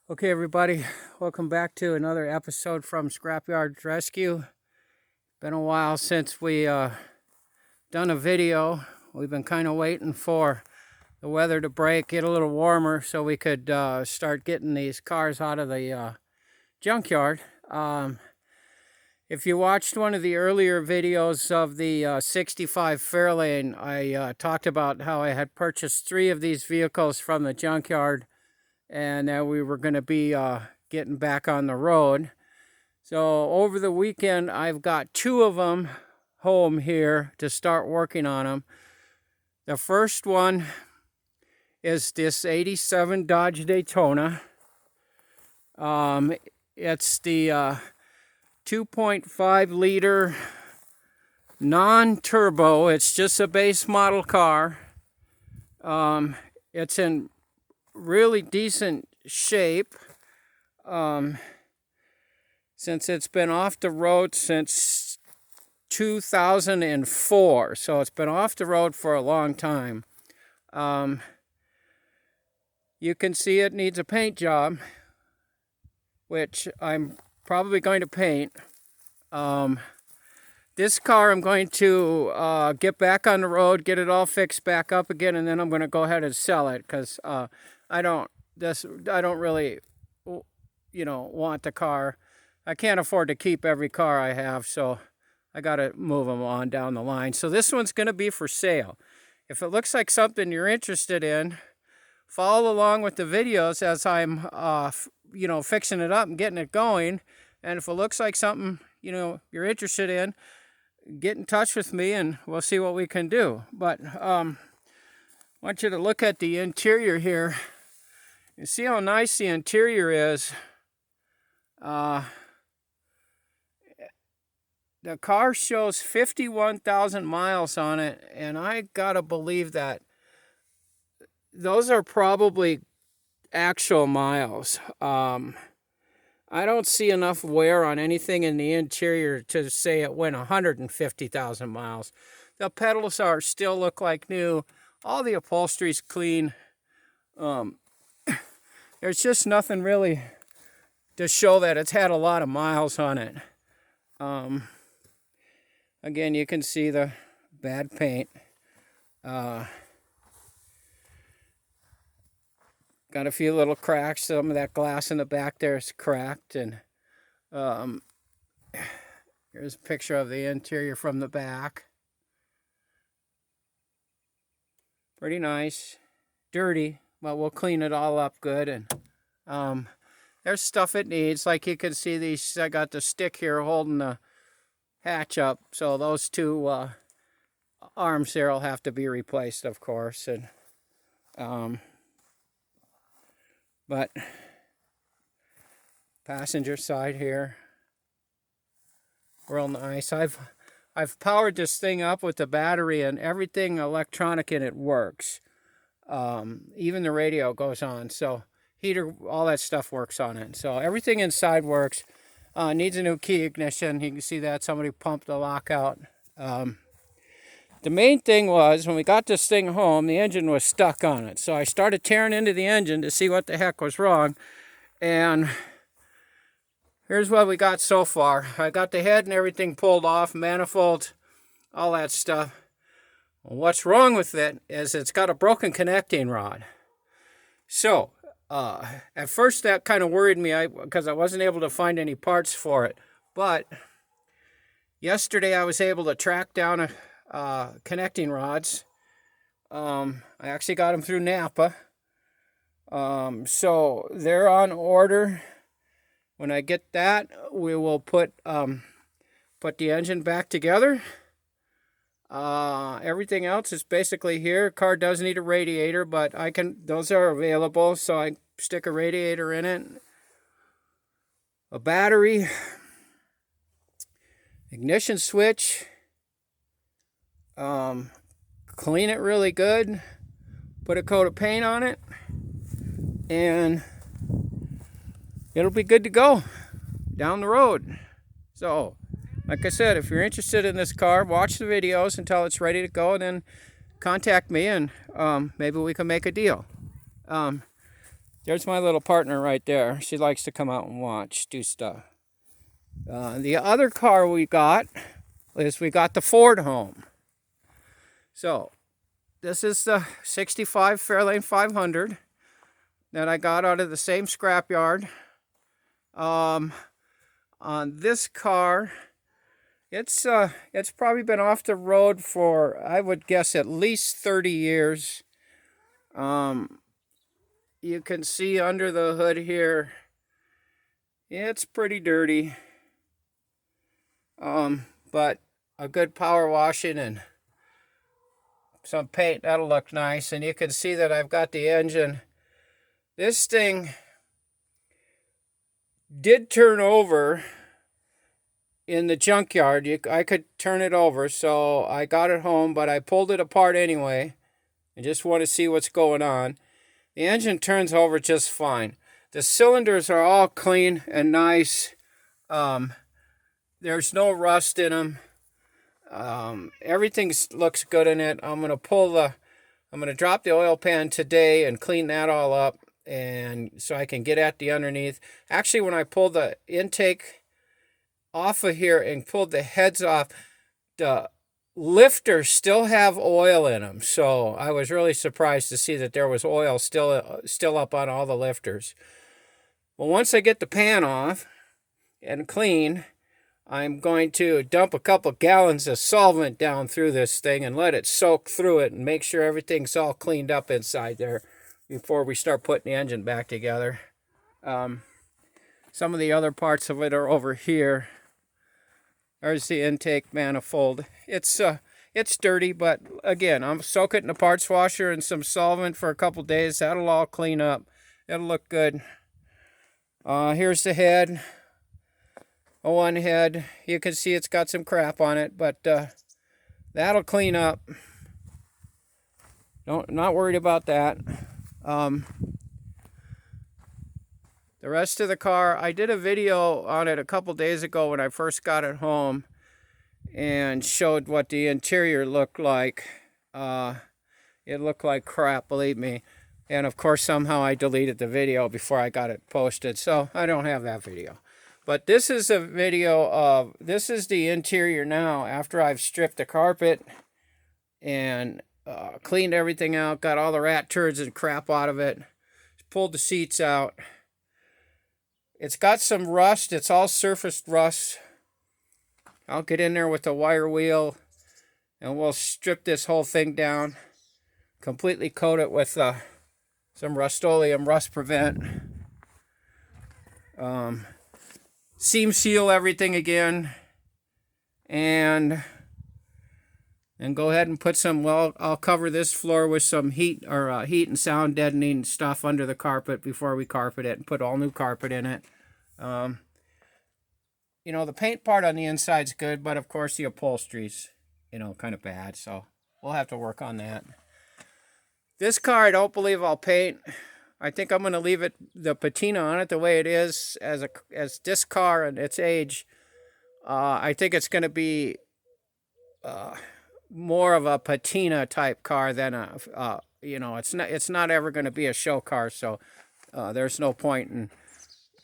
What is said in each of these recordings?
Okay, everybody, welcome back to another episode from Scrapyard Rescue. Been a while since we done a video. We've been kind of waiting for the weather to break, get a little warmer, so we could start getting these cars out of the junkyard. If you watched one of the earlier videos of the 65 Fairlane, I talked about how I had purchased 3 of these vehicles from the junkyard, and that we were going to be getting back on the road. So over the weekend, I've got 2 of them home here to start working on them. The first one is this 87 Dodge Daytona. It's the 2.5 liter non-turbo. It's just a base model car. It's in really decent shape since it's been off the road since 2004, so it's been off the road for a long time. You can see it needs a paint job, which I'm probably going to paint. This car I'm going to get back on the road, get it all fixed back up again, and then I'm going to go ahead and sell it because I don't really, want the car. I can't afford to keep every car I have, so I got to move them on down the line. So this one's going to be for sale. If it looks like something you're interested in, follow along with the videos as I'm, fixing it up and getting it going. And if it looks like something, you're interested in, get in touch with me and we'll see what we can do. But I want you to look at the interior here. You see how nice the interior is. The car shows 51,000 miles on it, and I gotta believe that those are probably actual miles. I don't see enough wear on anything in the interior to say it went 150,000 miles. The pedals still look like new. All the upholstery's clean. There's just nothing really to show that it's had a lot of miles on it. Again, you can see the bad paint. Got a few little cracks. Some of that glass in the back there is cracked. And here's a picture of the interior from the back. Pretty nice. Dirty, but we'll clean it all up good. And there's stuff it needs. Like you can see, these, I got the stick here holding the hatch up. So those 2 arms there will have to be replaced, of course. And but passenger side here, real nice. I've powered this thing up with the battery, and everything electronic in it works. Even the radio goes on, so heater, all that stuff works on it. So everything inside works. Needs a new key ignition. You can see that somebody pumped the lock out. The main thing was, when we got this thing home, the engine was stuck on it. So I started tearing into the engine to see what the heck was wrong. And here's what we got so far. I got the head and everything pulled off, manifold, all that stuff. What's wrong with it is it's got a broken connecting rod. So at first that kind of worried me because I wasn't able to find any parts for it. But yesterday I was able to track down connecting rods. I actually got them through Napa. So they're on order. When I get that, we will put the engine back together. Everything else is basically here. Car does need a radiator, but those are available, so I stick a radiator in it. A battery, ignition switch, clean it really good, put a coat of paint on it, and it'll be good to go down the road. So like I said, if you're interested in this car, watch the videos until it's ready to go, and then contact me, and maybe we can make a deal. There's my little partner right there. She likes to come out and watch, do stuff. The other car we got is we got the Ford home. So this is the 65 Fairlane 500 that I got out of the same scrapyard. On this car, it's probably been off the road for, I would guess, at least 30 years. You can see under the hood here, it's pretty dirty. But a good power washing and some paint, that'll look nice. And you can see that I've got the engine. This thing did turn over in the junkyard. I could turn it over, so I got it home, but I pulled it apart anyway. I just want to see what's going on. The engine turns over just fine. The cylinders are all clean and nice. There's no rust in them. Everything looks good in it. I'm gonna drop the oil pan today and clean that all up, and so I can get at the underneath. Actually, when I pulled the intake off of here and pulled the heads off, the lifters still have oil in them. So I was really surprised to see that there was oil still up on all the lifters. Well, once I get the pan off and clean, I'm going to dump a couple gallons of solvent down through this thing and let it soak through it and make sure everything's all cleaned up inside there before we start putting the engine back together. Some of the other parts of it are over here. There's the intake manifold. It's dirty, but again, I'm soaking it in a parts washer and some solvent for a couple days. That'll all clean up. It'll look good. Here's the head. One head. You can see it's got some crap on it, but that'll clean up. Not worried about that. The rest of the car, I did a video on it a couple days ago when I first got it home and showed what the interior looked like. It looked like crap, believe me. And of course, somehow I deleted the video before I got it posted, so I don't have that video. But this is a video of, this is the interior now after I've stripped the carpet and cleaned everything out, got all the rat turds and crap out of it, pulled the seats out. It's got some rust. It's all surfaced rust. I'll get in there with the wire wheel and we'll strip this whole thing down, completely coat it with some Rust-Oleum Rust Prevent. Seam seal everything again, and go ahead and put some, well, I'll cover this floor with some heat and sound deadening stuff under the carpet before we carpet it and put all new carpet in it. You know, the paint part on the inside's good, but of course the upholstery's, you know, kind of bad, so we'll have to work on that. This car, I don't believe I'll paint. I think I'm going to leave it, the patina on it the way it is as this car and its age. I think it's going to be more of a patina type car than a, you know, it's not ever going to be a show car. So there's no point in,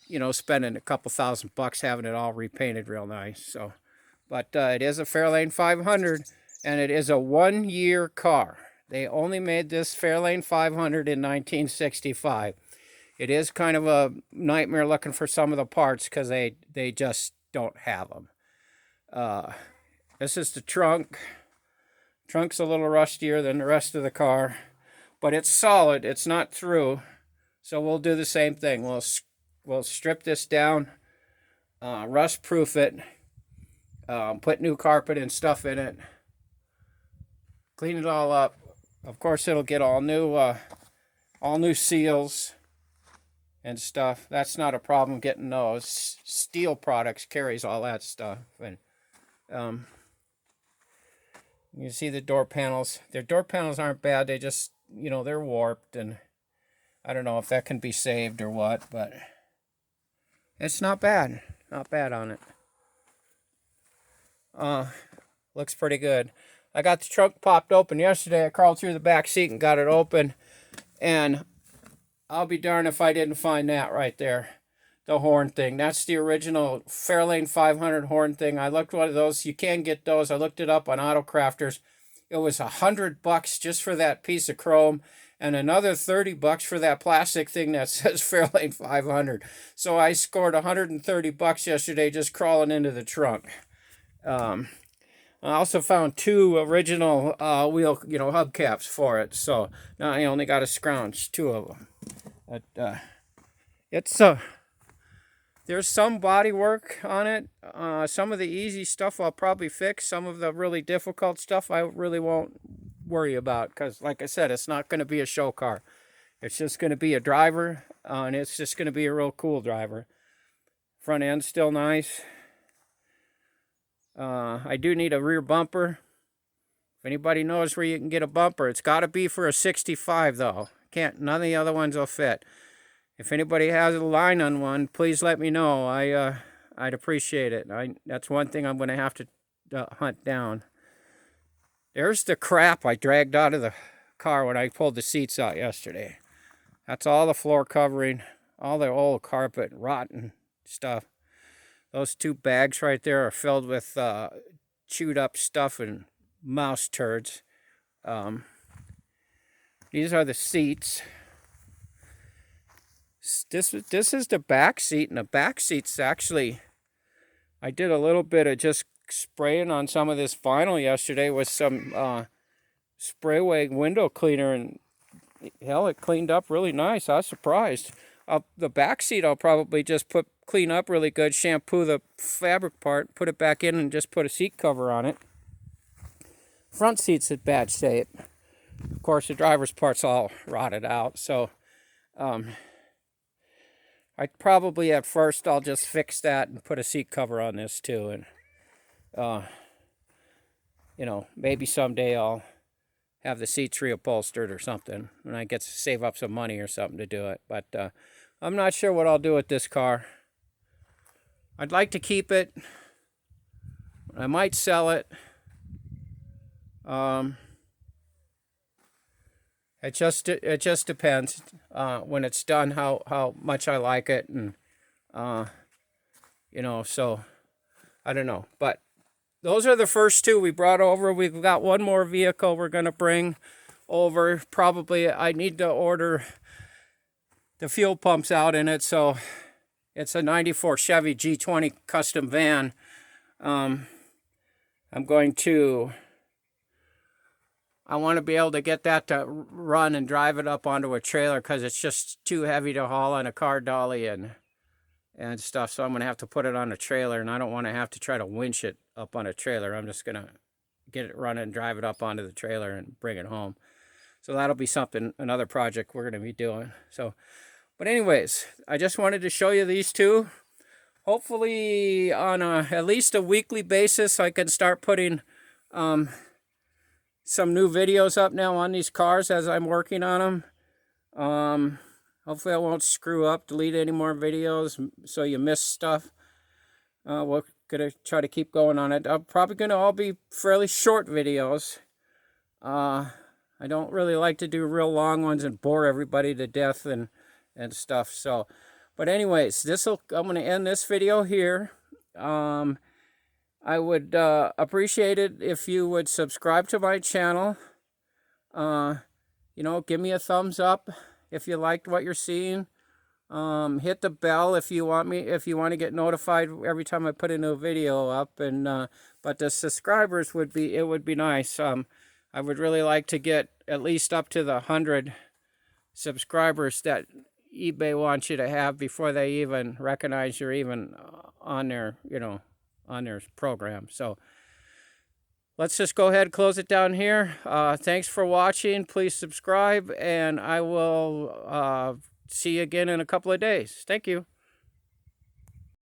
you know, spending a couple $1,000 having it all repainted real nice. So, but it is a Fairlane 500 and it is a 1-year car. They only made this Fairlane 500 in 1965. It is kind of a nightmare looking for some of the parts because they just don't have them. This is the trunk. Trunk's a little rustier than the rest of the car, but it's solid. It's not through. So we'll do the same thing. We'll strip this down, rust-proof it, put new carpet and stuff in it, clean it all up. Of course, it'll get all new seals and stuff. That's not a problem getting those. Steel products carries all that stuff. And you see the door panels. Their door panels aren't bad. They just, you know, they're warped, and I don't know if that can be saved or what, but it's not bad. Not bad on it. Looks pretty good. I got the trunk popped open yesterday. I crawled through the back seat and got it open. And I'll be darned if I didn't find that right there. The horn thing. That's the original Fairlane 500 horn thing. I looked one of those. You can get those. I looked it up on Auto Crafters. It was $100 just for that piece of chrome, and another $30 for that plastic thing that says Fairlane 500. So I scored $130 yesterday just crawling into the trunk. I also found 2 original wheel, hubcaps for it. So now I only got to scrounge 2 of them. But it's there's some body work on it. Some of the easy stuff I'll probably fix. Some of the really difficult stuff I really won't worry about, because like I said, it's not going to be a show car. It's just going to be a driver, and it's just going to be a real cool driver. Front end's still nice. I do need a rear bumper. If anybody knows where you can get a bumper, it's got to be for a 65 though. None of the other ones will fit. If anybody has a line on one, please let me know. I'd appreciate it. That's one thing I'm going to have to hunt down. There's the crap I dragged out of the car when I pulled the seats out yesterday. That's all the floor covering, all the old carpet, rotten stuff. Those 2 bags right there are filled with chewed up stuff and mouse turds. These are the seats. This is the back seat, and the back seat's actually, I did a little bit of just spraying on some of this vinyl yesterday with some Sprayway window cleaner, and hell, it cleaned up really nice. I was surprised. The back seat I'll probably just clean up really good, shampoo the fabric part, put it back in, and just put a seat cover on it. Front seat's in bad shape. Of course, the driver's part's all rotted out, so I probably at first I'll just fix that and put a seat cover on this too, and maybe someday I'll have the seats reupholstered or something when I get to save up some money or something to do it. But I'm not sure what I'll do with this car. I'd like to keep it. I might sell it. It just depends when it's done how much I like it, and so I don't know. But those are the first 2 we brought over. We've got one more vehicle we're going to bring over. Probably I need to order the fuel pumps out in it. So it's a 94 Chevy G20 custom van. I want to be able to get that to run and drive it up onto a trailer, because it's just too heavy to haul on a car dolly and stuff. So I'm going to have to put it on a trailer, and I don't want to have to try to winch it up on a trailer. I'm just going to get it running and drive it up onto the trailer and bring it home. So that'll be another project we're going to be doing. So, but anyways, I just wanted to show you these 2. Hopefully on at least a weekly basis, I can start putting some new videos up now on these cars as I'm working on them. Hopefully I won't screw up, delete any more videos so you miss stuff. We're going to try to keep going on it. I'm probably going to all be fairly short videos. I don't really like to do real long ones and bore everybody to death and stuff. So, but anyways, I'm going to end this video here. I would appreciate it if you would subscribe to my channel. Give me a thumbs up if you liked what you're seeing. Hit the bell if you want to get notified every time I put a new video up. And but the subscribers would be nice. I would really like to get at least up to the 100 subscribers that eBay wants you to have before they even recognize you're even on their program. So let's just go ahead and close it down here. Thanks for watching. Please subscribe, and I will see you again in a couple of days. Thank you.